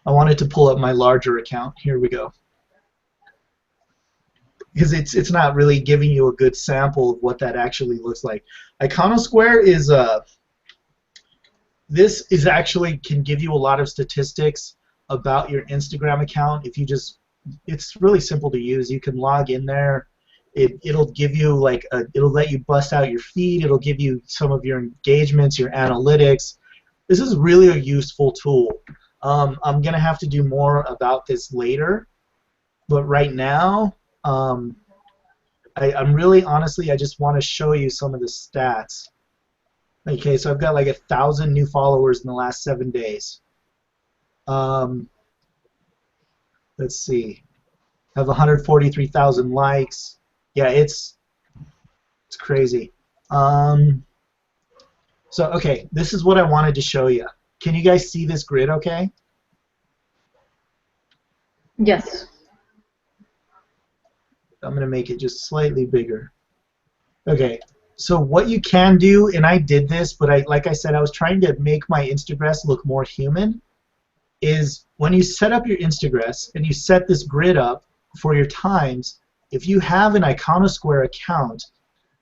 I wanted to pull up my larger account. Here we go. Because it's not really giving you a good sample of what that actually looks like. Iconosquare is this is actually can give you a lot of statistics about your Instagram account. If you just, it's really simple to use. You can log in there. It'll give you like it'll let you bust out your feed. It'll give you some of your engagements, your analytics. This is really a useful tool. I'm gonna have to do more about this later, but right now, I'm really honestly, I just want to show you some of the stats. Okay, so I've got like 1,000 new followers in the last 7 days. Let's see. I have 143,000 likes. Yeah, it's crazy. So okay, this is what I wanted to show you. Can you guys see this grid okay? Yes. I'm going to make it just slightly bigger. Okay, so what you can do, and I did this, but like I said, I was trying to make my Instagress look more human, is when you set up your Instagress and you set this grid up for your times, if you have an Iconosquare account,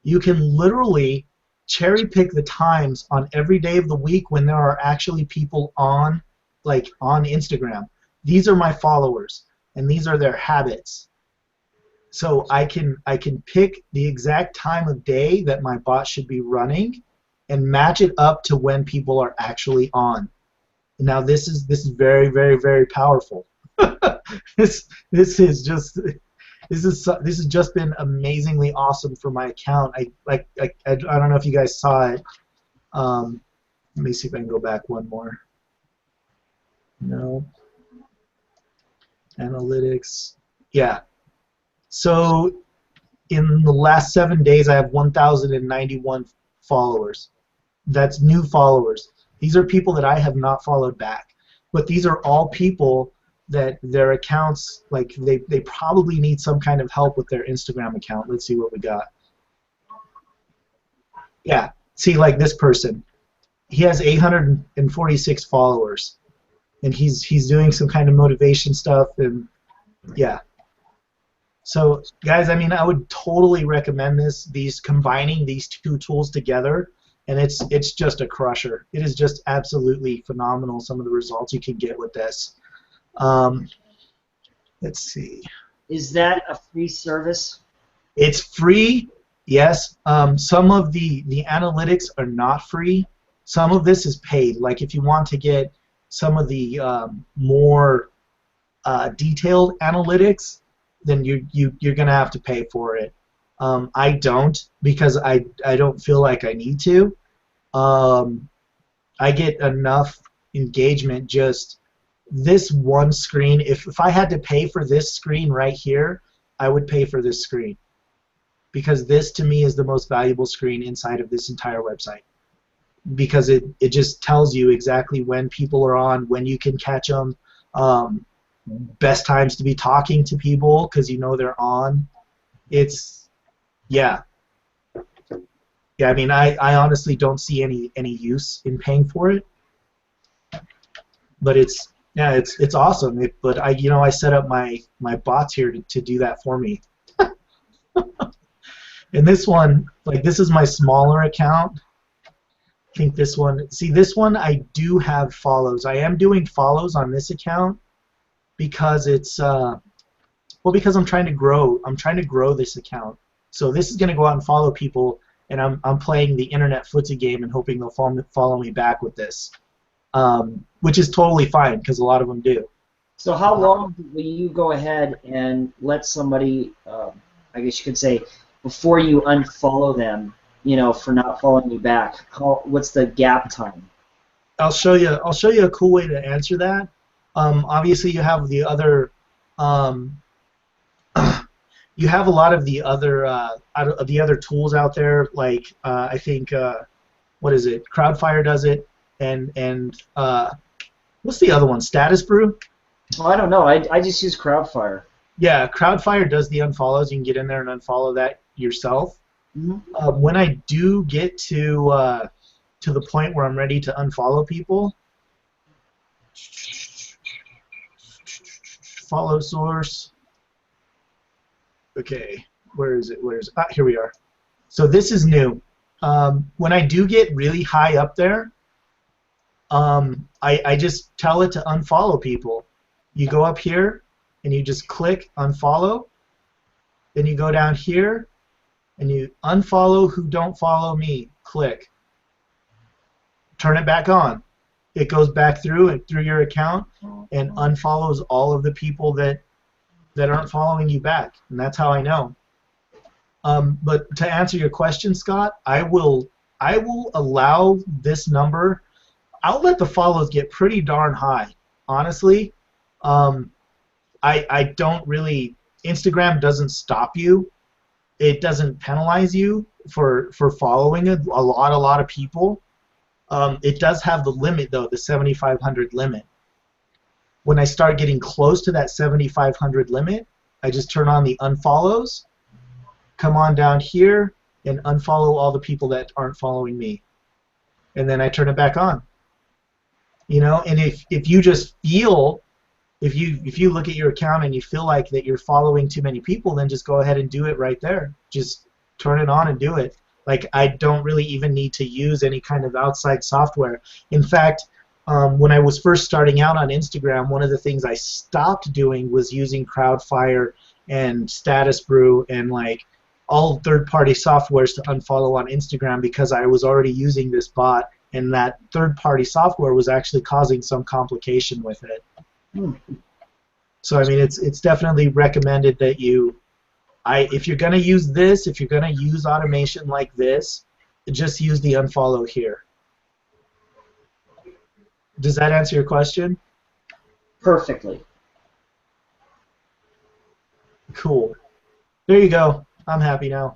you can literally cherry pick the times on every day of the week when there are actually people on, like on Instagram. These are my followers, and these are their habits. So I can pick the exact time of day that my bot should be running, and match it up to when people are actually on. Now this is very, very, very powerful. This has just been amazingly awesome for my account. I don't know if you guys saw it. Let me see if I can go back one more. No. Analytics. Yeah. So in the last 7 days, I have 1,091 followers. That's new followers. These are people that I have not followed back. But these are all people that their accounts, like they probably need some kind of help with their Instagram account. Let's see what we got. Yeah, see, like this person. He has 846 followers. And he's doing some kind of motivation stuff, and yeah. So guys, I mean, I would totally recommend combining these two tools together, and it's just a crusher. It is just absolutely phenomenal, some of the results you can get with this. Let's see. Is that a free service? It's free, yes. Some of the analytics are not free. Some of this is paid. Like if you want to get some of the more detailed analytics, then you're gonna have to pay for it. I don't, because I don't feel like I need to. I get enough engagement just this one screen. If I had to pay for this screen right here, I would pay for this screen, because this to me is the most valuable screen inside of this entire website, because it just tells you exactly when people are on, when you can catch them, best times to be talking to people because you know they're on. It's, yeah. Yeah, I mean, I honestly don't see any use in paying for it, but it's awesome. But I set up my bots here to do that for me. And this one, like, this is my smaller account. I think this one, see, this one I do have follows. I am doing follows on this account because it's because I'm trying to grow. I'm trying to grow this account. So this is going to go out and follow people, and I'm playing the internet footsie game and hoping they'll follow me back with this, which is totally fine because a lot of them do. So how long will you go ahead and let somebody, I guess you could say, before you unfollow them, for not following you back? What's the gap time? I'll show you a cool way to answer that. Obviously, you have the other you have a lot of the other tools out there, like I think what is it? Crowdfire does it, and what's the other one? Status Brew. Oh, I don't know. I just use Crowdfire. Yeah, Crowdfire does the unfollows. You can get in there and unfollow that yourself. Mm-hmm. When I do get to the point where I'm ready to unfollow people, follow source. Okay, where is it? Ah, here we are. So this is new. When I do get really high up there, I just tell it to unfollow people. You go up here and you just click unfollow. Then you go down here and you unfollow who don't follow me. Click. Turn it back on. It goes back through your account and unfollows all of the people that aren't following you back, and that's how I know. But to answer your question, Scott, I will allow this number. I'll let the follows get pretty darn high, honestly. I don't really. Instagram doesn't stop you. It doesn't penalize you for following a lot of people. It does have the limit though, the 7,500 limit. When I start getting close to that 7,500 limit, I just turn on the unfollows, come on down here, and unfollow all the people that aren't following me. And then I turn it back on. You know, and if you just feel, if you look at your account and you feel like that you're following too many people, then just go ahead and do it right there. Just turn it on and do it. Like, I don't really even need to use any kind of outside software. In fact, when I was first starting out on Instagram, one of the things I stopped doing was using Crowdfire and Status Brew and like all third-party softwares to unfollow on Instagram because I was already using this bot, and that third-party software was actually causing some complication with it. So I mean, it's definitely recommended that if you're gonna use this, if you're gonna use automation like this, just use the unfollow here. Does that answer your question? Perfectly. Cool. There you go. I'm happy now.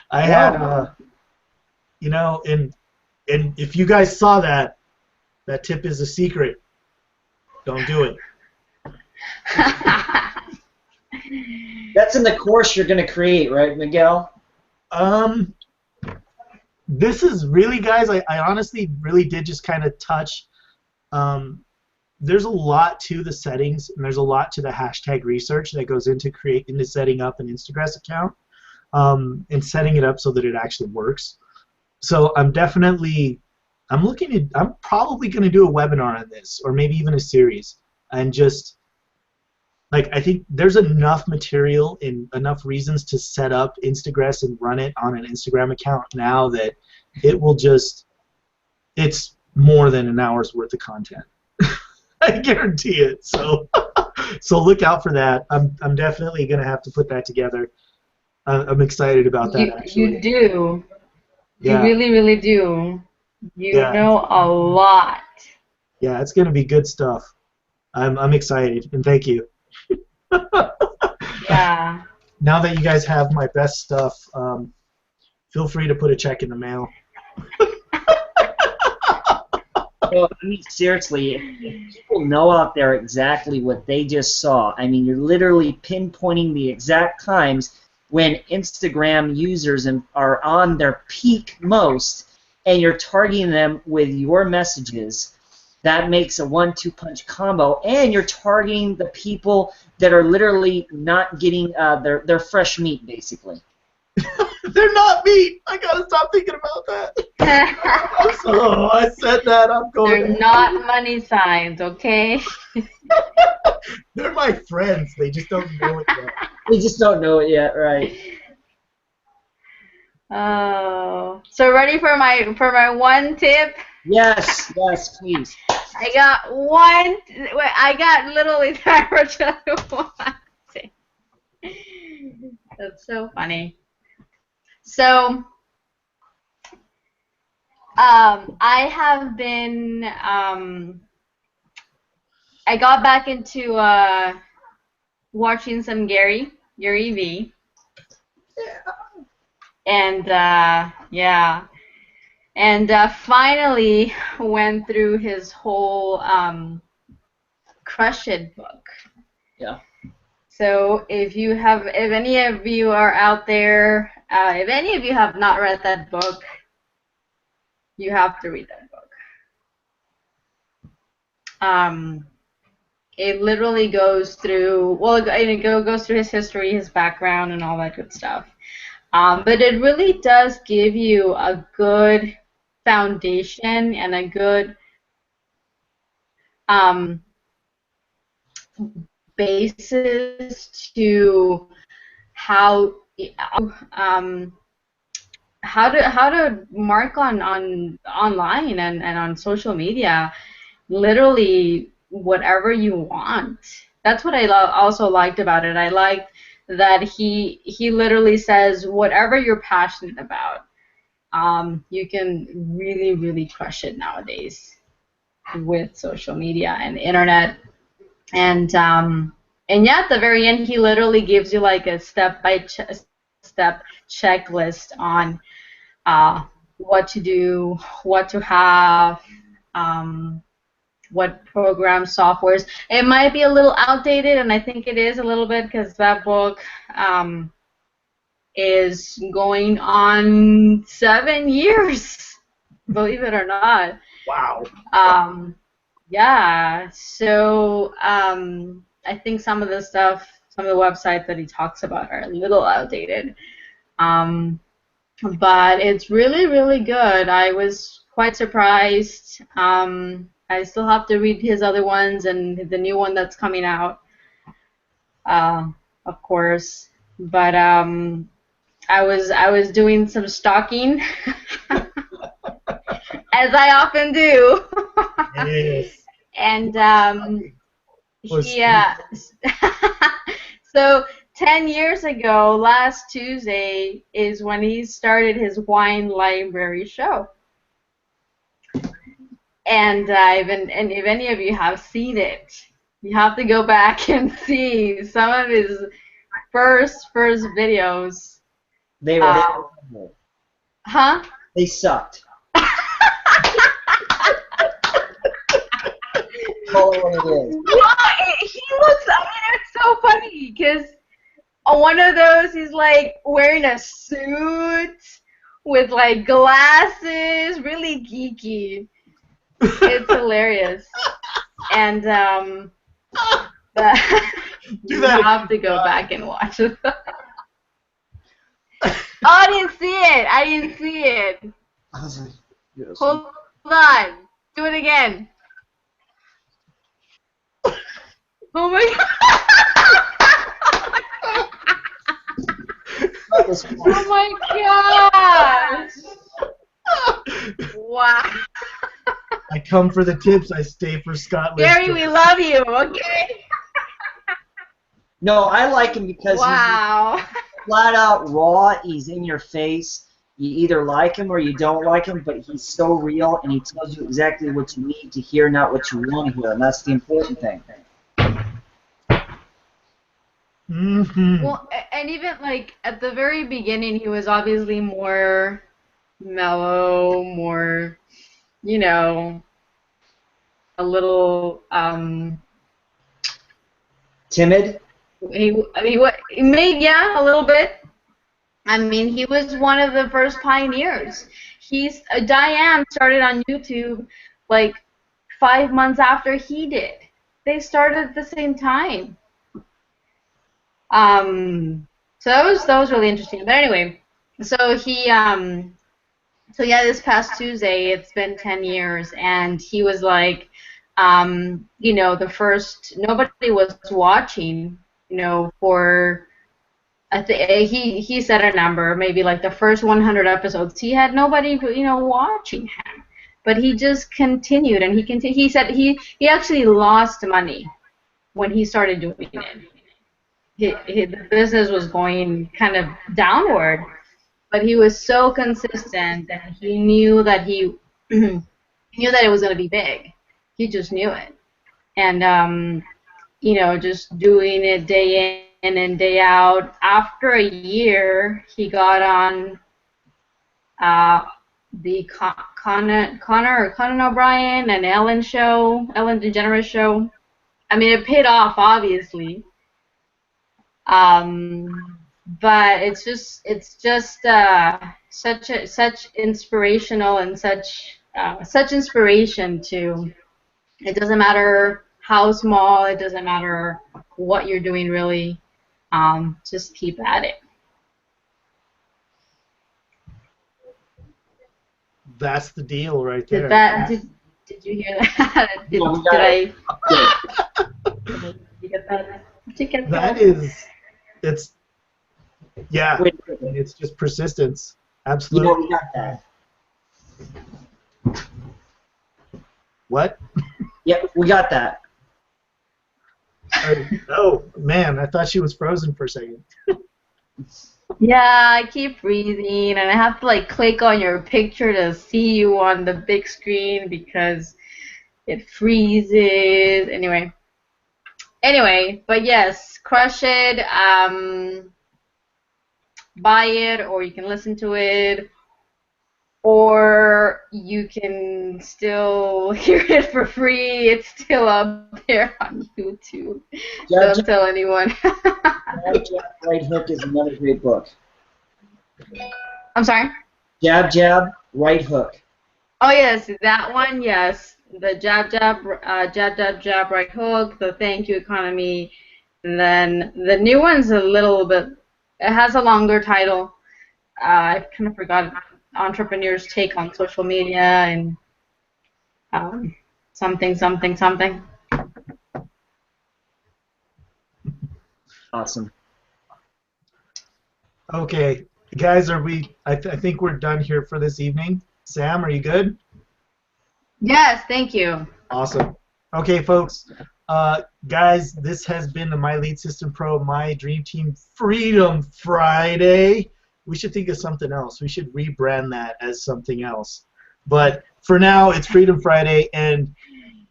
I had, you know, and if you guys saw that tip is a secret. Don't do it. That's in the course you're going to create, right, Miguel? This is really, guys, I honestly really did just kind of touch. There's a lot to the settings, and there's a lot to the hashtag research that goes into setting up an Instagress account and setting it up so that it actually works. So I'm probably going to do a webinar on this, or maybe even a series, and just like, I think there's enough material and enough reasons to set up Instagress and run it on an Instagram account now that it will just, it's more than an hour's worth of content. I guarantee it. So look out for that. I'm definitely going to have to put that together. I'm excited about that, actually. You do. Yeah. You really, really do. You Yeah. know a lot. Yeah, it's going to be good stuff. I'm excited, and thank you. Yeah. Now that you guys have my best stuff, feel free to put a check in the mail. Well, I mean, seriously, if people know out there exactly what they just saw, I mean, you're literally pinpointing the exact times when Instagram users are on their peak most, and you're targeting them with your messages. That makes a 1-2 punch combo, and you're targeting the people that are literally not getting their fresh meat, basically. They're not meat. I gotta stop thinking about that. So I said that. I'm going. They're not money signs, okay? They're my friends. They just don't know it yet. They just don't know it yet, right? Oh, so ready for my one tip? Yes, please. I got one. Wait, I got literally time for just one tip. That's so funny. So, I have been I got back into watching some Gary V. And yeah, and finally went through his whole Crush It book. Yeah. So if any of you are out there, if any of you have not read that book, you have to read that book. It literally goes through, well, it goes through his history, his background, and all that good stuff. But it really does give you a good foundation and a good basis to how to mark on online and on social media, literally whatever you want. That's what I also liked about it. I liked that he literally says whatever you're passionate about, you can really, really crush it nowadays with social media and the internet. And yeah, at the very end, he literally gives you like a step-by-step checklist on what to do, what to have, what program softwares. It might be a little outdated, and I think it is a little bit because that book is going on 7 years, believe it or not. Wow. Yeah, so I think some of the websites that he talks about are a little outdated. But it's really, really good. I was quite surprised. I still have to read his other ones and the new one that's coming out, of course. But I was doing some stalking, as I often do. Yes. And yeah. So 10 years ago, last Tuesday, is when he started his wine library show. And if any of you have seen it, you have to go back and see some of his first videos. They were horrible. Huh? They sucked. Call it what it is. Well, he looks, I mean, it's so funny because on one of those he's like wearing a suit with like glasses, really geeky. It's hilarious. And you have to go back and watch it. Oh, I didn't see it. I didn't see it. I was like, yes. Hold on. Do it again. Oh my god. Oh my gosh. Wow. I come for the tips, I stay for Scott Gary, Lindstrom. we love you, okay? No, I like him because he's flat out raw, he's in your face. You either like him or you don't like him, but he's so real and he tells you exactly what you need to hear, not what you want to hear, and that's the important thing. Mm-hmm. Well, and even like at the very beginning, he was obviously more mellow, more, you know, a little Timid? He made, yeah, a little bit. I mean, he was one of the first pioneers. Diane started on YouTube like 5 months after he did. They started at the same time. So that was really interesting. But anyway, so he so yeah, this past Tuesday, it's been 10 years, and he was like, you know, the first, nobody was watching, you know, for, he said a number, maybe like the first 100 episodes, he had nobody, you know, watching him. But he just continued, and he said he actually lost money when he started doing it. The business was going kind of downward, but he was so consistent that he knew that he knew that it was going to be big. He just knew it. and you know, just doing it day in and day out. After a year, he got on the Conan O'Brien and Ellen show, Ellen DeGeneres show. I mean, it paid off, obviously. But it's just such inspirational and such inspiration to. It doesn't matter how small. It doesn't matter what you're doing, really. Just keep at it. That's the deal right there. Did you hear that? Did you get that? Did you get that? It's just persistence. Absolutely. You know, we got that. What? Yep, we got that. Oh man, I thought she was frozen for a second. Yeah, I keep freezing, and I have to like click on your picture to see you on the big screen because it freezes. Anyway, but yes, crush it. Buy it, or you can listen to it, or you can still hear it for free. It's still up there on YouTube. Don't tell anyone. Jab, Jab, Right Hook is another great book. I'm sorry? Jab, Jab, Right Hook. Oh, yes, that one, yes. The Jab, Jab, Right Hook, the Thank You Economy. And then the new one's a little bit, it has a longer title. I kind of forgot Entrepreneur's Take on Social Media and something. Awesome. Okay, guys, are we? I think we're done here for this evening. Sam, are you good? Yes, thank you. Awesome. Okay, folks. Guys, this has been the My Lead System Pro My Dream Team Freedom Friday. We should think of something else. We should rebrand that as something else. But for now, it's Freedom Friday, and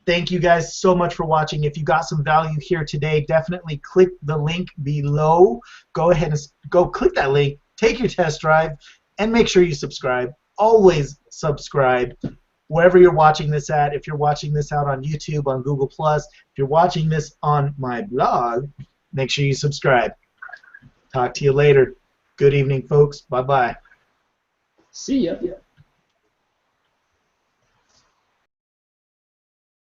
thank you guys so much for watching. If you got some value here today, definitely click the link below. Go ahead and go click that link, take your test drive, and make sure you subscribe. Always subscribe wherever you're watching this at. If you're watching this out on YouTube, on Google+, if you're watching this on my blog, make sure you subscribe. Talk to you later. Good evening, folks. Bye-bye. See ya.